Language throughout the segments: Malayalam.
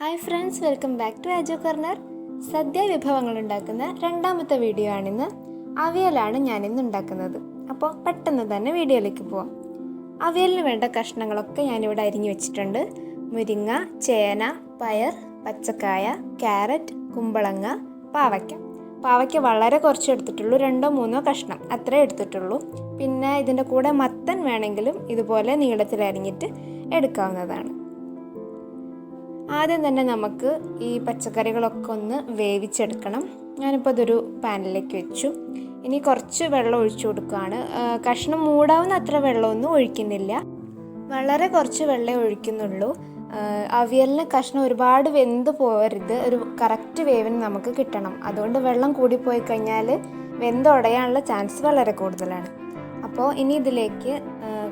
Hi friends, welcome back to Aajo corner. സദ്യ വിഭവങ്ങൾ ഉണ്ടാക്കുന്ന രണ്ടാമത്തെ വീഡിയോ ആണിന്ന്. അവിയലാണ് ഞാനിന്ന് ഉണ്ടാക്കുന്നത്. അപ്പോൾ പെട്ടെന്ന് തന്നെ വീഡിയോയിലേക്ക് പോവാം. അവിയലിന് വേണ്ട കഷ്ണങ്ങളൊക്കെ ഞാനിവിടെ അരിഞ്ഞു വെച്ചിട്ടുണ്ട്. മുരിങ്ങ, ചേന, പയർ, പച്ചക്കായ, ക്യാരറ്റ്, കുമ്പളങ്ങ, പാവയ്ക്ക വളരെ കുറച്ച് എടുത്തിട്ടുള്ളൂ, 2-3 കഷ്ണം അത്രേ എടുത്തിട്ടുള്ളൂ. പിന്നെ ഇതിൻ്റെ കൂടെ മത്തൻ വേണമെങ്കിലും ഇതുപോലെ നീളത്തിൽ അരിഞ്ഞിട്ട് എടുക്കാവുന്നതാണ്. ആദ്യം തന്നെ നമുക്ക് ഈ പച്ചക്കറികളൊക്കെ ഒന്ന് വേവിച്ചെടുക്കണം. ഞാനിപ്പോൾ അതൊരു പാനിലേക്ക് വെച്ചു. ഇനി കുറച്ച് വെള്ളം ഒഴിച്ചു കൊടുക്കുകയാണ്. കഷ്ണം മൂടാവുന്ന അത്ര വെള്ളമൊന്നും ഒഴിക്കുന്നില്ല, വളരെ കുറച്ച് വെള്ളമേ ഒഴിക്കുന്നുള്ളൂ. അവിയലിന് കഷ്ണം ഒരുപാട് വെന്ത് പോകരുത്, ഒരു കറക്റ്റ് വേവിന് നമുക്ക് കിട്ടണം. അതുകൊണ്ട് വെള്ളം കൂടിപ്പോയി കഴിഞ്ഞാൽ വെന്തുടയാനുള്ള ചാൻസ് വളരെ കൂടുതലാണ്. അപ്പോൾ ഇനി ഇതിലേക്ക്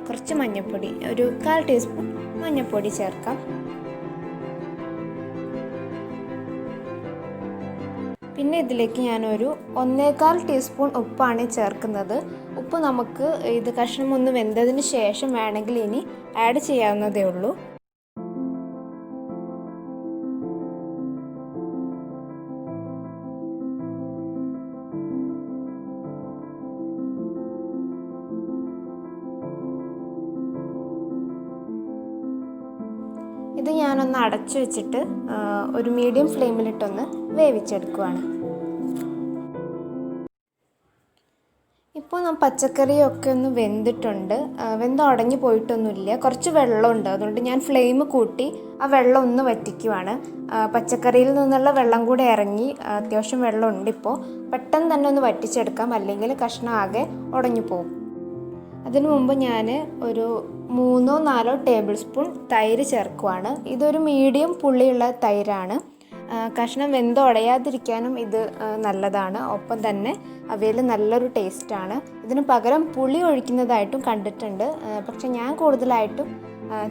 കുറച്ച് മഞ്ഞൾപ്പൊടി, ഒരു 1/4 ടീസ്പൂൺ മഞ്ഞൾപ്പൊടി ചേർക്കാം. പിന്നെ ഇതിലേക്ക് ഞാനൊരു 1/4 ടീസ്പൂൺ ഉപ്പാണ് ചേർക്കുന്നത്. ഉപ്പ് നമുക്ക് ഇത് കഷ്ണം ഒന്ന് വെന്തതിന് ശേഷം വേണമെങ്കിൽ ഇനി ആഡ് ചെയ്യാവുന്നതേ ഉള്ളൂ. ഇത് ഞാനൊന്ന് അടച്ചു വെച്ചിട്ട് ഒരു മീഡിയം ഫ്ലെയിമിലിട്ടൊന്ന് വേവിച്ചെടുക്കുകയാണ്. ഇപ്പോൾ പച്ചക്കറിയൊക്കെ ഒന്ന് വെന്തിട്ടുണ്ട്, വെന്തുടങ്ങി പോയിട്ടൊന്നുമില്ല, കുറച്ച് വെള്ളമുണ്ട്. അതുകൊണ്ട് ഞാൻ ഫ്ലെയിം കൂട്ടി ആ വെള്ളം ഒന്ന് വറ്റിക്കുവാണ്. പച്ചക്കറിയിൽ നിന്നുള്ള വെള്ളം കൂടെ ഇറങ്ങി അത്യാവശ്യം വെള്ളമുണ്ട്. ഇപ്പോൾ പെട്ടെന്ന് തന്നെ ഒന്ന് വറ്റിച്ചെടുക്കാം, അല്ലെങ്കിൽ കഷ്ണം ആകെ ഉടഞ്ഞു പോകും. അതിനു മുമ്പ് ഞാൻ ഒരു 3-4 ടേബിൾ സ്പൂൺ തൈര് ചേർക്കുവാണ്. ഇതൊരു മീഡിയം പുളിയുള്ള തൈരാണ്. കഷ്ണം വെന്തുടയാതിരിക്കാനും ഇത് നല്ലതാണ്. ഒപ്പം തന്നെ അവിയൽ നല്ലൊരു ടേസ്റ്റാണ്. ഇതിന് പകരം പുളി ഒഴിക്കുന്നതായിട്ടും കണ്ടിട്ടുണ്ട്, പക്ഷെ ഞാൻ കൂടുതലായിട്ടും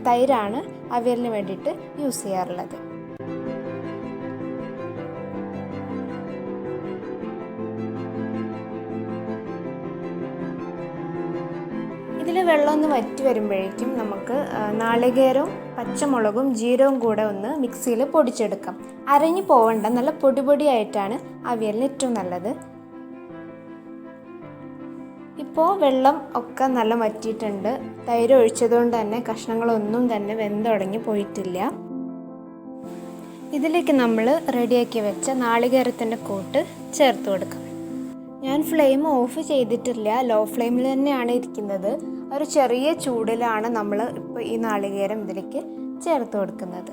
തൈരാണ് അവിയലിന് വേണ്ടിയിട്ട് യൂസ് ചെയ്യാറുള്ളത്. ഇതിൽ വെള്ളം ഒന്ന് വറ്റി വരുമ്പോഴേക്കും നമുക്ക് നാളികേരവും പച്ചമുളകും ജീരകവും കൂടെ ഒന്ന് മിക്സിയിൽ പൊടിച്ചെടുക്കാം. അരഞ്ഞു പോവണ്ട, നല്ല പൊടിയായിട്ടാണ് അവിയലിന് ഏറ്റവും നല്ലത്. ഇപ്പോൾ വെള്ളം ഒക്കെ നല്ല വറ്റിയിട്ടുണ്ട്. തൈര് ഒഴിച്ചതുകൊണ്ട് തന്നെ കഷ്ണങ്ങളൊന്നും തന്നെ വെന്തുടങ്ങി പോയിട്ടില്ല. ഇതിലേക്ക് നമ്മൾ റെഡിയാക്കി വെച്ച നാളികേരത്തിൻ്റെ കൂട്ട് ചേർത്ത് കൊടുക്കാം. ഞാൻ ഫ്ലെയിം ഓഫ് ചെയ്തിട്ടില്ല, ലോ ഫ്ലെയിമിൽ തന്നെയാണ് ഇരിക്കുന്നത്. ഒരു ചെറിയ ചൂടിലാണ് നമ്മൾ ഇപ്പോൾ ഈ നാളികേരം ഇതിലേക്ക് ചേർത്ത് കൊടുക്കുന്നത്.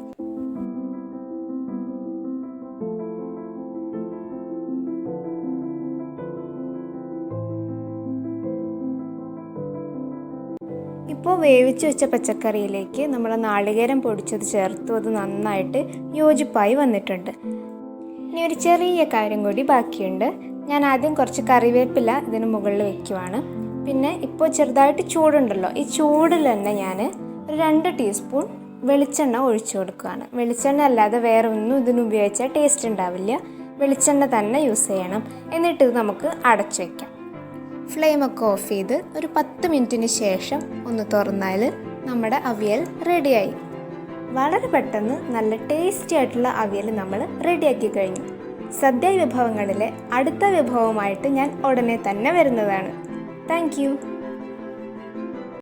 ഇപ്പോൾ വേവിച്ച് വെച്ച പച്ചക്കറിയിലേക്ക് നമ്മൾ നാളികേരം പൊടിച്ചത് ചേർത്തു. അത് നന്നായിട്ട് യോജിപ്പായി വന്നിട്ടുണ്ട്. ഇനി ഒരു ചെറിയ കാര്യം കൂടി ബാക്കിയുണ്ട്. ഞാൻ ആദ്യം കുറച്ച് കറിവേപ്പില ഇതിന് മുകളിൽ വെക്കുവാണ്. പിന്നെ ഇപ്പോൾ ചെറുതായിട്ട് ചൂടുണ്ടല്ലോ, ഈ ചൂടിൽ തന്നെ ഞാൻ ഒരു 2 ടീസ്പൂൺ വെളിച്ചെണ്ണ ഒഴിച്ചു കൊടുക്കുകയാണ്. വെളിച്ചെണ്ണ അല്ലാതെ വേറെ ഒന്നും ഇതിന് ഉപയോഗിച്ചാൽ ടേസ്റ്റ് ഉണ്ടാവില്ല, വെളിച്ചെണ്ണ തന്നെ യൂസ് ചെയ്യണം. എന്നിട്ട് ഇത് നമുക്ക് അടച്ചു വയ്ക്കാം. ഫ്ലെയിമൊക്കെ ഓഫ് ചെയ്ത് ഒരു 10 മിനിറ്റിന് ശേഷം ഒന്ന് തുറന്നാൽ നമ്മുടെ അവിയൽ റെഡിയായി. വളരെ പെട്ടെന്ന് നല്ല ടേസ്റ്റി ആയിട്ടുള്ള അവിയൽ നമ്മൾ റെഡിയാക്കി കഴിഞ്ഞു. സദ്യ വിഭവങ്ങളിലെ അടുത്ത വിഭവമായിട്ട് ഞാൻ ഉടനെ തന്നെ വരുന്നതാണ്. Thank you.